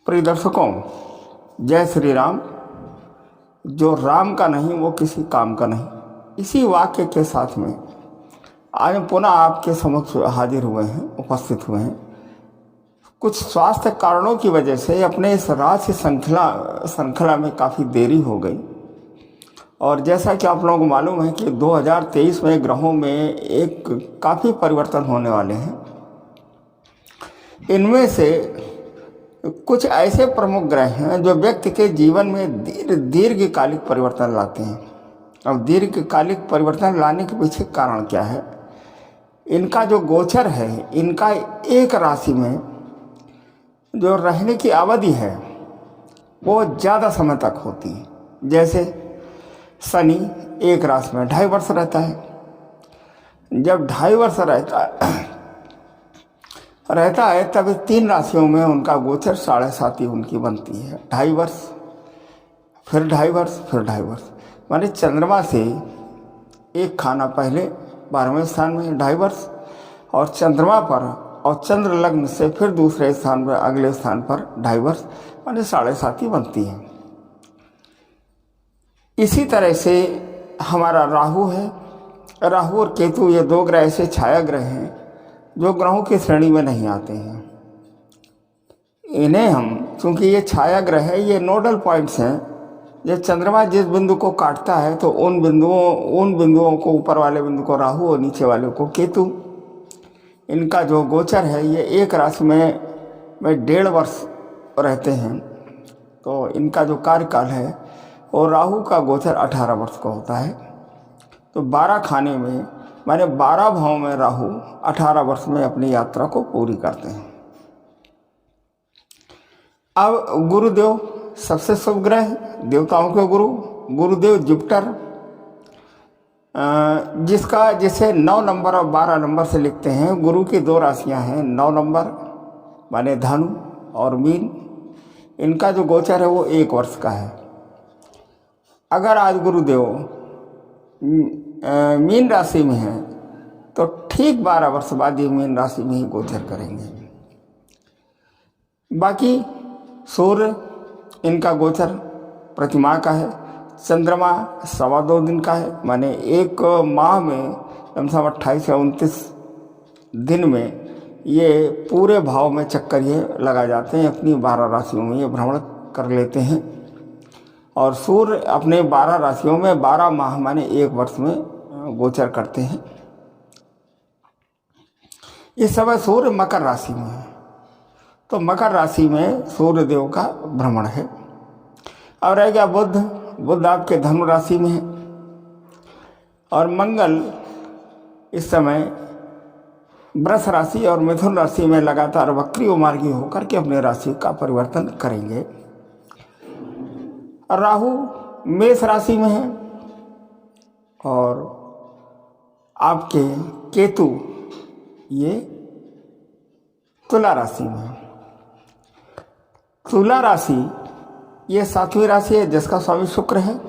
प्रिय दर्शकों, जय श्री राम। जो राम का नहीं वो किसी काम का नहीं, इसी वाक्य के साथ में आज हम पुनः आपके समक्ष हाजिर हुए हैं, उपस्थित हुए हैं। कुछ स्वास्थ्य कारणों की वजह से अपने इस राशि श्रृंखला में काफ़ी देरी हो गई। और जैसा कि आप लोगों को मालूम है कि 2023 में ग्रहों में एक काफ़ी परिवर्तन होने वाले हैं। इनमें से कुछ ऐसे प्रमुख ग्रह हैं जो व्यक्ति के जीवन में दीर्घकालिक परिवर्तन लाते हैं। अब दीर्घकालिक परिवर्तन लाने के पीछे कारण क्या है? इनका जो गोचर है, इनका एक राशि में जो रहने की अवधि है वो ज़्यादा समय तक होती है। जैसे शनि एक राशि में 2.5 वर्ष रहता है। जब 2.5 वर्ष रहता है तब 3 राशियों में उनका गोचर 7.5 उनकी बनती है। 2.5 वर्ष, फिर 2.5 वर्ष, फिर 2.5 वर्ष, माने चंद्रमा से एक खाना पहले 12वें स्थान में 2.5 वर्ष, और चंद्रमा पर और चंद्र लग्न से फिर दूसरे स्थान पर, अगले स्थान पर 2.5 वर्ष, माने 7.5 बनती है। इसी तरह से हमारा राहु है। राहु और केतु ये 2 ग्रह ऐसे छाया ग्रह हैं जो ग्रहों की श्रेणी में नहीं आते हैं। इन्हें हम, चूंकि ये छाया ग्रह है, ये नोडल पॉइंट्स हैं। जब चंद्रमा जिस बिंदु को काटता है तो उन बिंदुओं को, ऊपर वाले बिंदु को राहु और नीचे वाले को केतु। इनका जो गोचर है ये एक राशि में 1.5 वर्ष रहते हैं। तो इनका जो कार्यकाल है और राहु का गोचर 18 वर्ष का होता है। तो 12 खाने में, माने 12 भाव में राहु 18 वर्ष में अपनी यात्रा को पूरी करते हैं। अब गुरुदेव सबसे शुभ ग्रह, देवताओं के गुरु गुरुदेव जुपिटर, जिसे 9 नंबर और 12 नंबर से लिखते हैं। गुरु की 2 राशियां हैं। 9 नंबर माने धनु और मीन। इनका जो गोचर है वो 1 वर्ष का है। अगर आज गुरुदेव मीन राशि में है तो ठीक 12 वर्ष बाद ये मीन राशि में ही गोचर करेंगे। बाकी सूर्य, इनका गोचर प्रतिमाह का है। चंद्रमा 2.25 दिन का है, माने एक माह में कम से कम 28 या 29 दिन में ये पूरे भाव में चक्कर ये लगा जाते हैं। अपनी 12 राशियों में ये भ्रमण कर लेते हैं। और सूर्य अपने 12 राशियों में 12 माह माने 1 वर्ष में गोचर करते हैं। इस समय सूर्य मकर राशि में है। तो मकर राशि में सूर्य देव का भ्रमण है। और रह गया बुध आपके धनु राशि में है। और मंगल इस समय वृष राशि और मिथुन राशि में लगातार वक्री मार्गी होकर के अपने राशि का परिवर्तन करेंगे। राहु मेष राशि में है और आपके केतु ये तुला राशि में है। तुला राशि ये 7वीं राशि है जिसका स्वामी शुक्र है।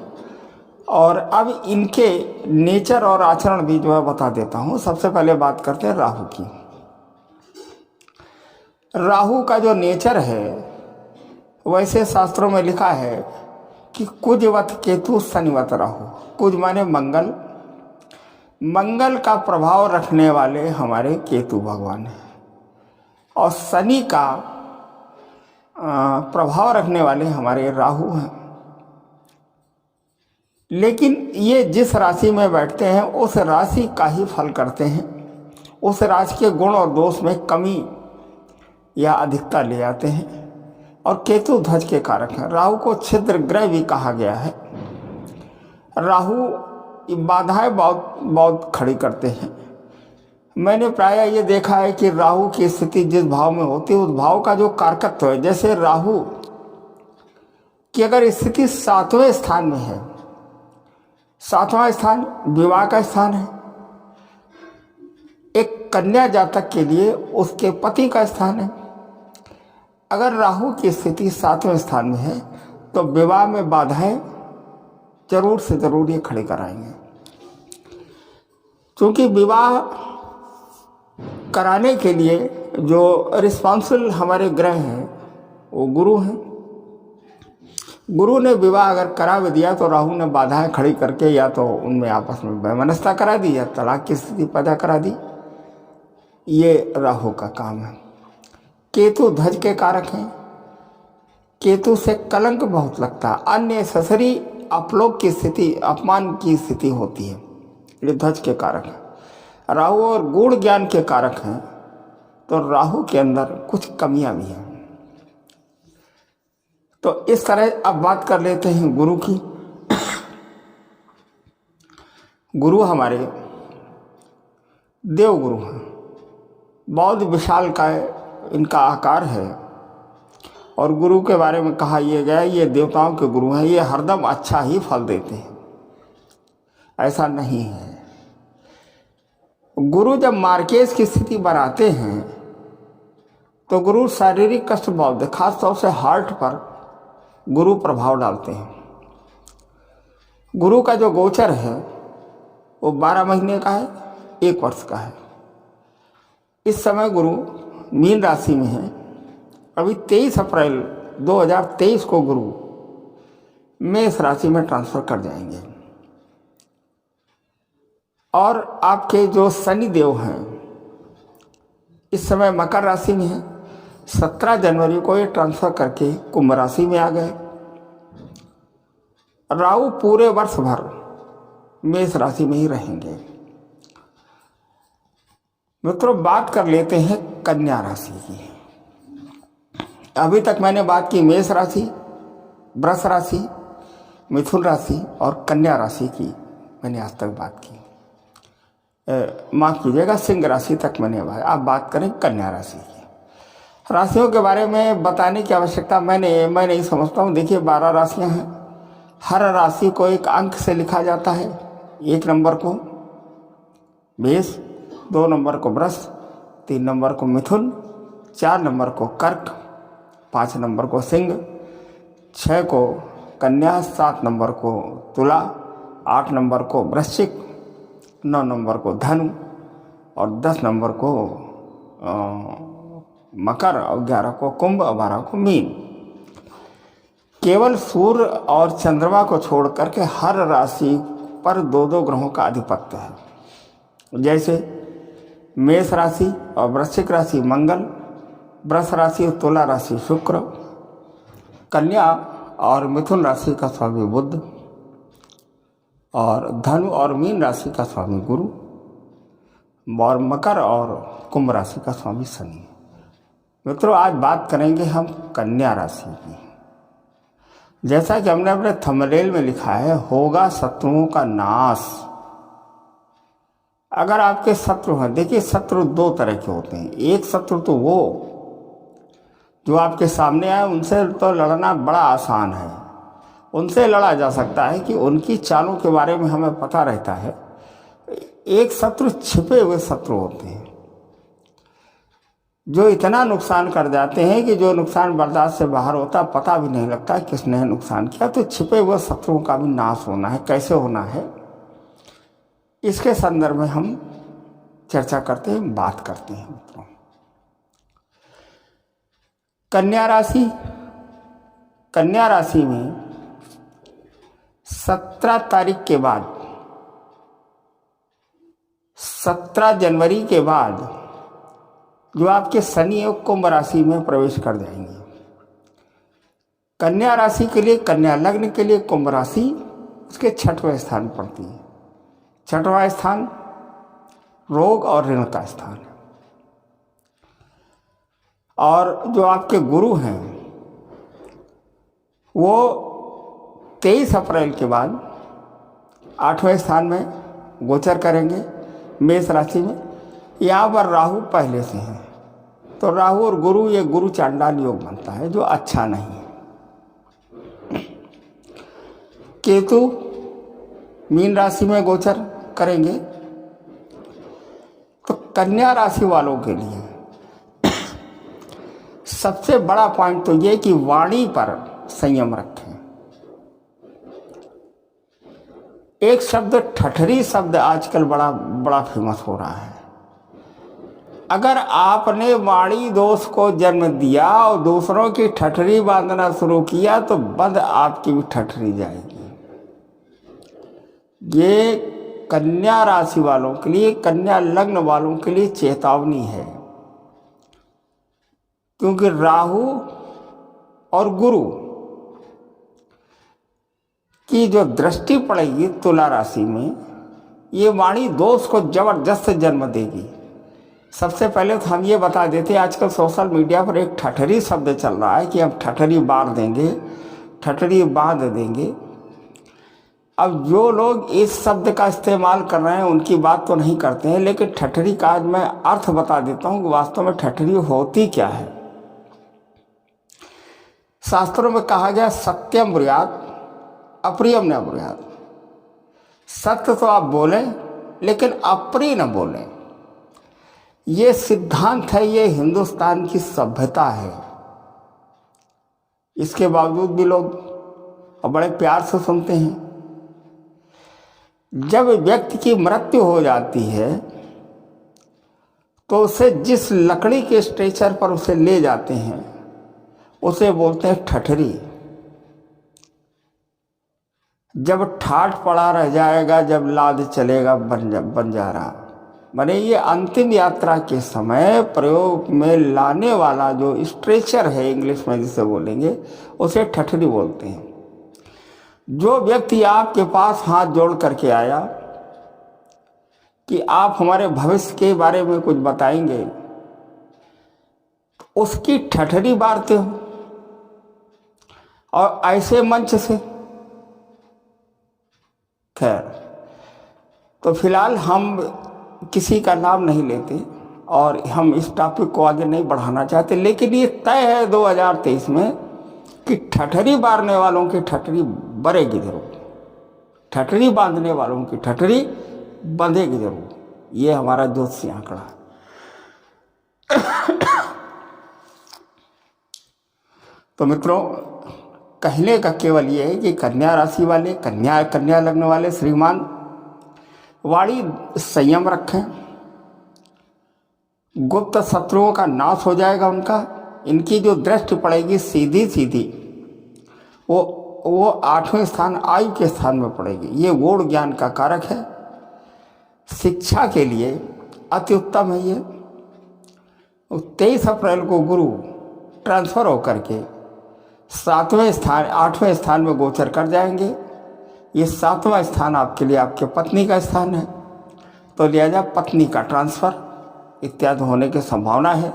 और अब इनके नेचर और आचरण भी जो है बता देता हूँ। सबसे पहले बात करते हैं राहु की। राहु का जो नेचर है वैसे शास्त्रों में लिखा है कि कुजवत केतु शनिवत राहु। कुज माने मंगल, मंगल का प्रभाव रखने वाले हमारे केतु भगवान हैं और शनि का प्रभाव रखने वाले हमारे राहु हैं। लेकिन ये जिस राशि में बैठते हैं उस राशि का ही फल करते हैं। उस राशि के गुण और दोष में कमी या अधिकता ले आते हैं। और केतु ध्वज के कारक हैं। राहु को छिद्र ग्रह भी कहा गया है। राहु बाधाएं बहुत खड़ी करते हैं। मैंने प्रायः ये देखा है कि राहु की स्थिति जिस भाव में होती है उस भाव का जो कारकत्व है, जैसे राहु की अगर स्थिति 7वें स्थान में है, 7वां स्थान विवाह का स्थान है। एक कन्या जातक के लिए उसके पति का स्थान है। अगर राहु की स्थिति 7वें स्थान में है तो विवाह में बाधाएं जरूर से जरूर ये खड़े कराएंगे। क्योंकि विवाह कराने के लिए जो रिस्पॉन्सिबल हमारे ग्रह हैं वो गुरु हैं। गुरु ने विवाह अगर करा भी दिया तो राहु ने बाधाएं खड़ी करके या तो उनमें आपस में वैमनस्यता करा दी या तलाक की स्थिति पैदा करा दी। ये राहु का काम है। केतु ध्वज के कारक हैं। केतु से कलंक बहुत लगता है, अननेसेसरी अपलोक की स्थिति, अपमान की स्थिति होती है। ये ध्वज के कारक हैं। राहु और गूढ़ ज्ञान के कारक हैं, तो राहु के अंदर कुछ कमियां भी हैं। तो इस तरह अब बात कर लेते हैं गुरु की। गुरु हमारे देव गुरु हैं। बहुत विशाल का इनका आकार है और गुरु के बारे में कहा यह गया ये देवताओं के गुरु हैं, ये हरदम अच्छा ही फल देते हैं, ऐसा नहीं है। गुरु जब मार्केज की स्थिति बनाते हैं तो गुरु शारीरिक कष्ट बहुत दे, खासतौर से हार्ट पर गुरु प्रभाव डालते हैं। गुरु का जो गोचर है वो 12 महीने का है, 1 वर्ष का है। इस समय गुरु मीन राशि में है। अभी 23 अप्रैल 2023 को गुरु मेष राशि में ट्रांसफर कर जाएंगे। और आपके जो शनि देव हैं इस समय मकर राशि में है। 17 जनवरी को ये ट्रांसफर करके कुंभ राशि में आ गए। राहु पूरे वर्ष भर मेष राशि में ही रहेंगे। मित्रों, बात कर लेते हैं कन्या राशि की। अभी तक मैंने बात की मेष राशि, वृष राशि, मिथुन राशि और कन्या राशि की मैंने आज तक बात की। माफ कीजिएगा, सिंह राशि तक मैंने अब बात करें कन्या राशि की। राशियों के बारे में बताने की आवश्यकता मैं नहीं समझता हूँ। देखिए 12 राशियाँ हैं। हर राशि को एक अंक से लिखा जाता है। 1 नंबर को मेष, 2 नंबर को वृष, 3 नंबर को मिथुन, 4 नंबर को कर्क, 5 नंबर को सिंह, 6 को कन्या, 7 नंबर को तुला, 8 नंबर को वृश्चिक, 9 नंबर को धनु और 10 नंबर को मकर और 11 को कुंभ और 12 को मीन। केवल सूर्य और चंद्रमा को छोड़ करके हर राशि पर 2-2 ग्रहों का आधिपत्य है। जैसे मेष राशि और वृश्चिक राशि मंगल, वृष राशि और तुला राशि शुक्र, कन्या और मिथुन राशि का स्वामी बुध और धनु और मीन राशि का स्वामी गुरु और मकर और कुंभ राशि का स्वामी शनि। मित्रों, आज बात करेंगे हम कन्या राशि की। जैसा कि हमने अपने थंबनेल में लिखा है, होगा शत्रुओं का नाश। अगर आपके शत्रु हैं, देखिए शत्रु 2 तरह के होते हैं। एक शत्रु तो वो जो आपके सामने आए, उनसे तो लड़ना बड़ा आसान है, उनसे लड़ा जा सकता है कि उनकी चालों के बारे में हमें पता रहता है। एक शत्रु छिपे हुए शत्रु होते हैं जो इतना नुकसान कर जाते हैं कि जो नुकसान बर्दाश्त से बाहर होता, पता भी नहीं लगता किसने नुकसान किया। तो छिपे हुए शत्रुओं का भी नाश होना है, कैसे होना है, इसके संदर्भ में हम चर्चा करते हैं, बात करते हैं। मित्रों, कन्या राशि में 17 तारीख के बाद, 17 जनवरी के बाद जो आपके शनि और कुंभ राशि में प्रवेश कर जाएंगे। कन्या राशि के लिए, कन्या लग्न के लिए कुंभ राशि उसके 6वें स्थान पड़ती है। 6वां स्थान रोग और ऋण का स्थान है। और जो आपके गुरु हैं वो 23 अप्रैल के बाद 8वें स्थान में गोचर करेंगे मेष राशि में। यहाँ पर राहु पहले से है, तो राहु और गुरु, ये गुरु चांडाल योग बनता है जो अच्छा नहीं है। केतु मीन राशि में गोचर करेंगे। तो कन्या राशि वालों के लिए सबसे बड़ा पॉइंट तो ये कि वाणी पर संयम रखें। एक शब्द ठठरी शब्द आजकल बड़ा फेमस हो रहा है। अगर आपने वाणी दोष को जन्म दिया और दूसरों की ठठरी बांधना शुरू किया तो बंद आपकी भी ठठरी जाएगी। ये कन्या राशि वालों के लिए, कन्या लग्न वालों के लिए चेतावनी है, क्योंकि राहु और गुरु की जो दृष्टि पड़ेगी तुला राशि में, ये वाणी दोष को जबरदस्त जन्म देगी। सबसे पहले तो हम ये बता देते, आजकल सोशल मीडिया पर एक ठठरी शब्द चल रहा है कि हम ठठरी बांध देंगे, ठठरी बांध देंगे। अब जो लोग इस शब्द का इस्तेमाल कर रहे हैं उनकी बात तो नहीं करते हैं, लेकिन ठठरी का आज मैं अर्थ बता देता हूँ कि वास्तव में ठठरी होती क्या है। शास्त्रों में कहा गया सत्यम ब्रूयात् अप्रियम न ब्रूयात्। सत्य तो आप बोलें लेकिन अप्रिय न बोलें। ये सिद्धांत है, ये हिंदुस्तान की सभ्यता है। इसके बावजूद भी लोग बड़े प्यार से सुनते हैं। जब व्यक्ति की मृत्यु हो जाती है तो उसे जिस लकड़ी के स्ट्रेचर पर उसे ले जाते हैं उसे बोलते हैं ठठरी। जब ठाठ पड़ा रह जाएगा, जब लाद चलेगा बंजारा, माने ये अंतिम यात्रा के समय प्रयोग में लाने वाला जो स्ट्रेचर है, इंग्लिश में जिसे बोलेंगे, उसे ठठरी बोलते हैं। जो व्यक्ति आपके पास हाथ जोड़ करके आया कि आप हमारे भविष्य के बारे में कुछ बताएंगे, उसकी ठठरी बारते हो और ऐसे मंच से। खैर, तो फिलहाल हम किसी का नाम नहीं लेते और हम इस टॉपिक को आगे नहीं बढ़ाना चाहते, लेकिन ये तय है 2023 में कि ठठरी बारने वालों की ठठरी बरेगी जरूर, ठठरी बांधने वालों की ठठरी बंधेगी जरूर। ये हमारा ज्योतिषी आंकड़ा है। तो मित्रों, कहने का केवल ये है कि कन्या राशि वाले, कन्या लग्न वाले श्रीमान वाणी संयम रखें। गुप्त शत्रुओं का नाश हो जाएगा उनका। इनकी जो दृष्टि पड़ेगी सीधी सीधी वो 8वें स्थान आयु के स्थान में पड़ेगी। ये गुण ज्ञान का कारक है, शिक्षा के लिए अति उत्तम है। ये 23 अप्रैल को गुरु ट्रांसफर होकर के 8वें स्थान में गोचर कर जाएंगे। ये 7वां स्थान आपके लिए आपके पत्नी का स्थान है, तो लिहाजा पत्नी का ट्रांसफर इत्यादि होने की संभावना है।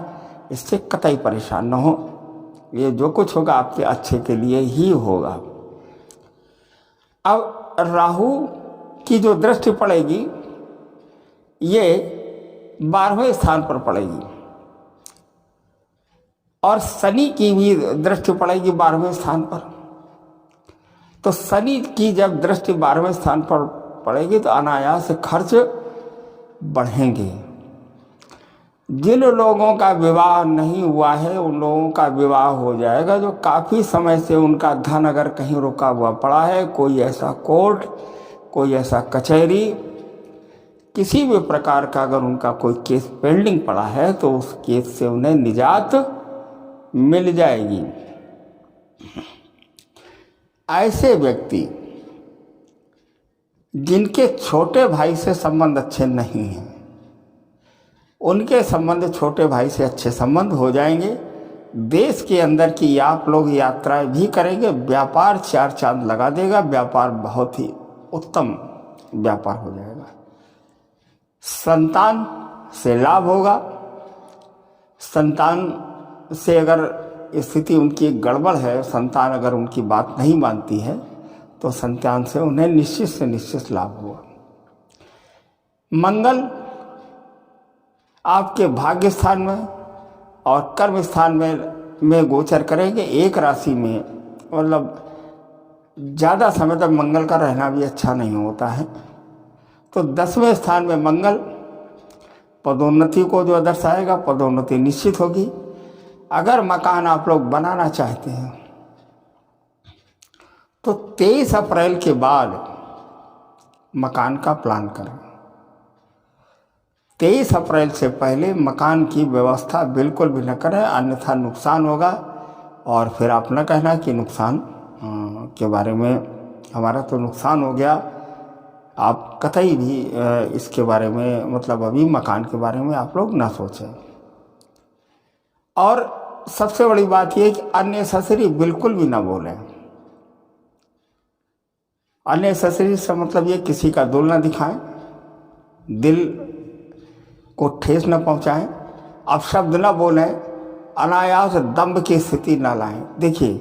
इससे कतई परेशान न हो। ये जो कुछ होगा आपके अच्छे के लिए ही होगा। अब राहु की जो दृष्टि पड़ेगी ये 12वें स्थान पर पड़ेगी और शनि की भी दृष्टि पड़ेगी 12वें स्थान पर। तो शनि की जब दृष्टि 12वें स्थान पर पड़ेगी तो अनायास खर्च बढ़ेंगे। जिन लोगों का विवाह नहीं हुआ है उन लोगों का विवाह हो जाएगा। जो काफ़ी समय से उनका धन अगर कहीं रुका हुआ पड़ा है, कोई ऐसा कोर्ट, कोई ऐसा कचहरी, किसी भी प्रकार का अगर उनका कोई केस पेंडिंग पड़ा है तो उस केस से उन्हें निजात मिल जाएगी। ऐसे व्यक्ति जिनके छोटे भाई से संबंध अच्छे नहीं हैं, उनके संबंध छोटे भाई से अच्छे संबंध हो जाएंगे। देश के अंदर की आप लोग यात्राएं भी करेंगे। व्यापार 4 चांद लगा देगा। व्यापार बहुत ही उत्तम व्यापार हो जाएगा। संतान से लाभ होगा। संतान से अगर स्थिति उनकी गड़बड़ है, संतान अगर उनकी बात नहीं मानती है, तो संतान से उन्हें निश्चित से निश्चित लाभ होगा। मंगल आपके भाग्य स्थान में और कर्म स्थान में गोचर करेंगे। एक राशि में मतलब ज़्यादा समय तक मंगल का रहना भी अच्छा नहीं होता है। तो 10वें स्थान में मंगल पदोन्नति को जो दर्शाएगा, पदोन्नति निश्चित होगी। अगर मकान आप लोग बनाना चाहते हैं तो 23 अप्रैल के बाद मकान का प्लान करें। 23 अप्रैल से पहले मकान की व्यवस्था बिल्कुल भी न करें, अन्यथा नुकसान होगा। और फिर आप न कहना कि नुकसान के बारे में, हमारा तो नुकसान हो गया, आप कतई भी इसके बारे में, मतलब अभी मकान के बारे में आप लोग ना सोचें। और सबसे बड़ी बात यह कि अननेसेसरी बिल्कुल भी ना बोलें। अननेसेसरी से मतलब ये किसी का दिल ना दिखाएं, दिल को ठेस न पहुंचाएं, अपशब्द न बोलें, अनायास दंभ की स्थिति न लाएं। देखिए,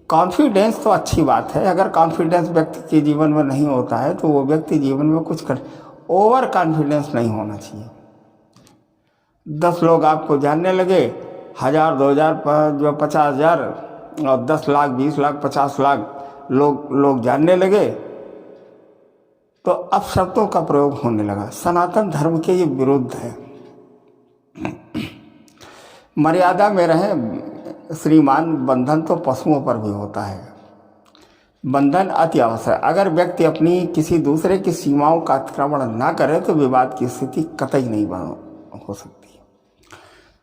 कॉन्फिडेंस तो अच्छी बात है, अगर कॉन्फिडेंस व्यक्ति के जीवन में नहीं होता है तो वो व्यक्ति जीवन में कुछ कर, ओवर कॉन्फिडेंस नहीं होना चाहिए। 10 लोग आपको जानने लगे, 1000, 2000, 50,000 और 10 लाख, 20 लाख, 50 लाख लोग जानने लगे, तो अब शब्दों का प्रयोग होने लगा। सनातन धर्म के ये विरुद्ध है। मर्यादा में रहें श्रीमान, बंधन तो पशुओं पर भी होता है। बंधन अति आवश्यक। अगर व्यक्ति अपनी किसी दूसरे की सीमाओं का अतिक्रमण ना करे तो विवाद की स्थिति कतई नहीं हो सकती।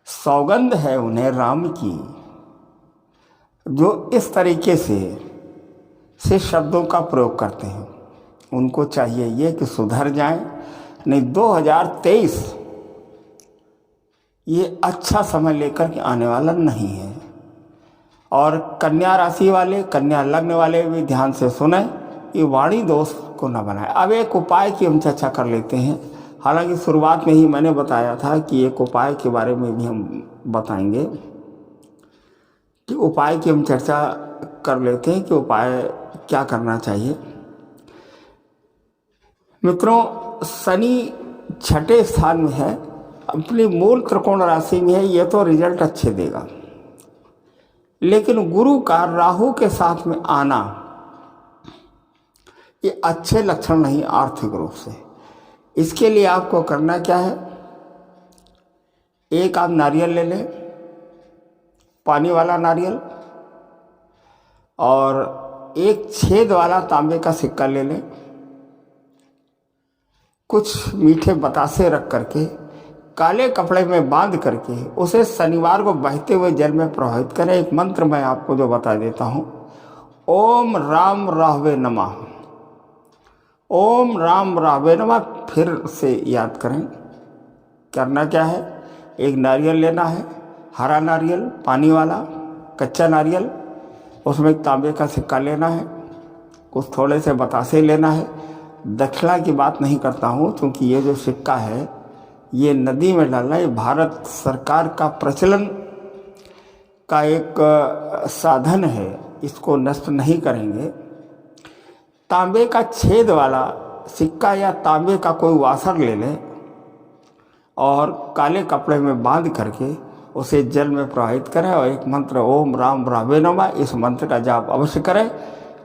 सौगंध है उन्हें राम की, जो इस तरीके से शब्दों का प्रयोग करते हैं। उनको चाहिए ये कि सुधर जाएं, नहीं 2023 ये अच्छा समय लेकर के आने वाला नहीं है। और कन्या राशि वाले, कन्या लग्न वाले भी ध्यान से सुने, ये वाणी दोष को न बनाए। अब एक उपाय की हम चर्चा कर लेते हैं। हालांकि शुरुआत में ही मैंने बताया था कि एक उपाय के बारे में भी हम बताएंगे, कि उपाय की हम चर्चा कर लेते हैं कि उपाय क्या करना चाहिए। मित्रों, शनि 6ठे स्थान में है, अपनी मूल त्रिकोण राशि में है, ये तो रिजल्ट अच्छे देगा। लेकिन गुरु का राहु के साथ में आना ये अच्छे लक्षण नहीं आर्थिक रूप से। इसके लिए आपको करना क्या है, एक आप नारियल ले लें, पानी वाला नारियल, और एक छेद वाला तांबे का सिक्का ले लें, कुछ मीठे बतासे रख करके काले कपड़े में बांध करके उसे शनिवार को बहते हुए जल में प्रवाहित करें। एक मंत्र मैं आपको जो बता देता हूँ, ओम राम राहवे नमः, ओम राम राहवे नमः, फिर से याद करें। करना क्या है, एक नारियल लेना है, हरा नारियल, पानी वाला, कच्चा नारियल, उसमें एक तांबे का सिक्का लेना है, कुछ थोड़े से बतासे लेना है। दक्षिणा की बात नहीं करता हूँ, क्योंकि ये जो सिक्का है ये नदी में डालना, ये भारत सरकार का प्रचलन का एक साधन है, इसको नष्ट नहीं करेंगे। तांबे का छेद वाला सिक्का या तांबे का कोई वासर ले लें और काले कपड़े में बांध करके उसे जल में प्रवाहित करें और एक मंत्र ओम राम रावे नमः, इस मंत्र का जाप अवश्य करें।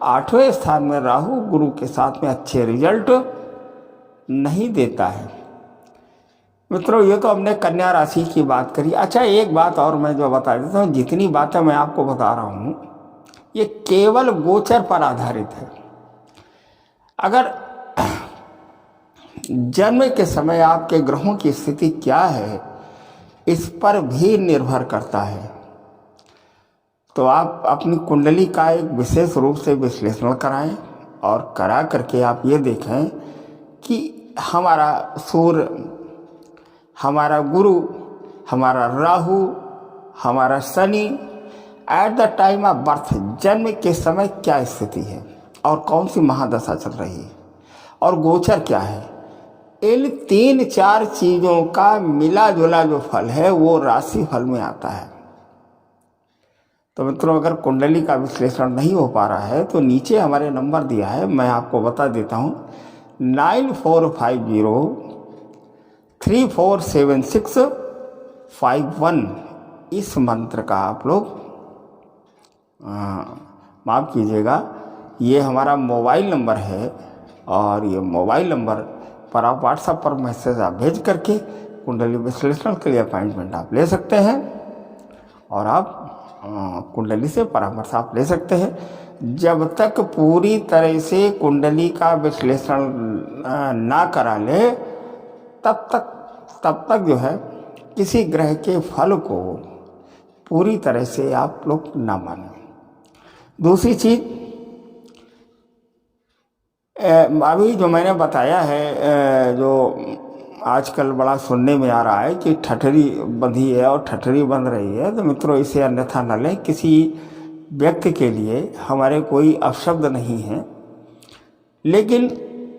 8वें स्थान में राहु गुरु के साथ में अच्छे रिजल्ट नहीं देता है। मित्रों, ये तो हमने कन्या राशि की बात करी। अच्छा, एक बात और मैं जो बता देता हूँ, जितनी बातें मैं आपको बता रहा हूँ ये केवल गोचर पर आधारित है। अगर जन्म के समय आपके ग्रहों की स्थिति क्या है इस पर भी निर्भर करता है, तो आप अपनी कुंडली का एक विशेष रूप से विश्लेषण कराएं और करा करके आप ये देखें कि हमारा सूर्य, हमारा गुरु, हमारा राहु, हमारा Shani at the time of birth, जन्म के समय क्या स्थिति है और कौन सी महादशा चल रही है और गोचर क्या है। इन 3-4 चीज़ों का मिला जुला जो फल है वो राशि फल में आता है। तो मित्रों, अगर कुंडली का विश्लेषण नहीं हो पा रहा है तो नीचे हमारे नंबर दिया है, मैं आपको बता देता हूँ, 9450347651। इस मंत्र का आप लोग माफ़ कीजिएगा, ये हमारा मोबाइल नंबर है और ये मोबाइल नंबर पर आप व्हाट्सएप पर मैसेज आप भेज करके कुंडली विश्लेषण के लिए अपॉइंटमेंट आप ले सकते हैं और आप कुंडली से परामर्श आप ले सकते हैं। जब तक पूरी तरह से कुंडली का विश्लेषण ना करा ले तब तक तब तक जो है किसी ग्रह के फल को पूरी तरह से आप लोग ना मानें। दूसरी चीज़, अभी जो मैंने बताया है, जो आजकल बड़ा सुनने में आ रहा है कि ठठरी बंधी है और ठठरी बंध रही है, तो मित्रों इसे अन्यथा न लें। किसी व्यक्ति के लिए हमारे कोई अपशब्द नहीं है, लेकिन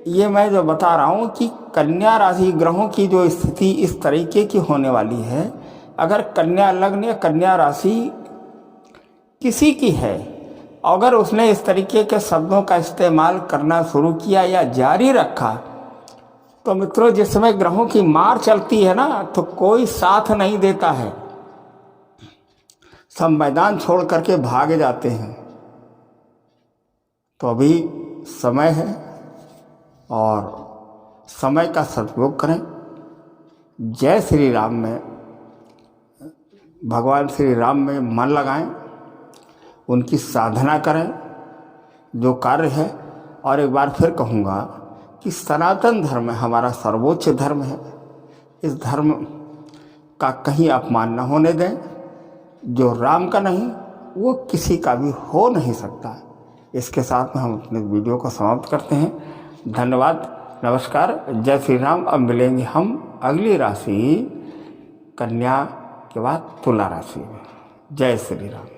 ये मैं जो बता रहा हूँ कि कन्या राशि ग्रहों की जो स्थिति इस तरीके की होने वाली है, अगर कन्या लग्न या कन्या राशि किसी की है, अगर उसने इस तरीके के शब्दों का इस्तेमाल करना शुरू किया या जारी रखा, तो मित्रों जिस समय ग्रहों की मार चलती है ना, तो कोई साथ नहीं देता है, सब मैदान छोड़ करके भाग जाते हैं। तो अभी समय है और समय का सदुपयोग करें। जय श्री राम में, भगवान श्री राम में मन लगाएं, उनकी साधना करें जो कार्य है। और एक बार फिर कहूँगा कि सनातन धर्म हमारा सर्वोच्च धर्म है, इस धर्म का कहीं अपमान न होने दें। जो राम का नहीं वो किसी का भी हो नहीं सकता। इसके साथ में हम अपने वीडियो को समाप्त करते हैं। धन्यवाद, नमस्कार, जय श्री राम। अब मिलेंगे हम अगली राशि कन्या के बाद तुला राशि में। जय श्री राम।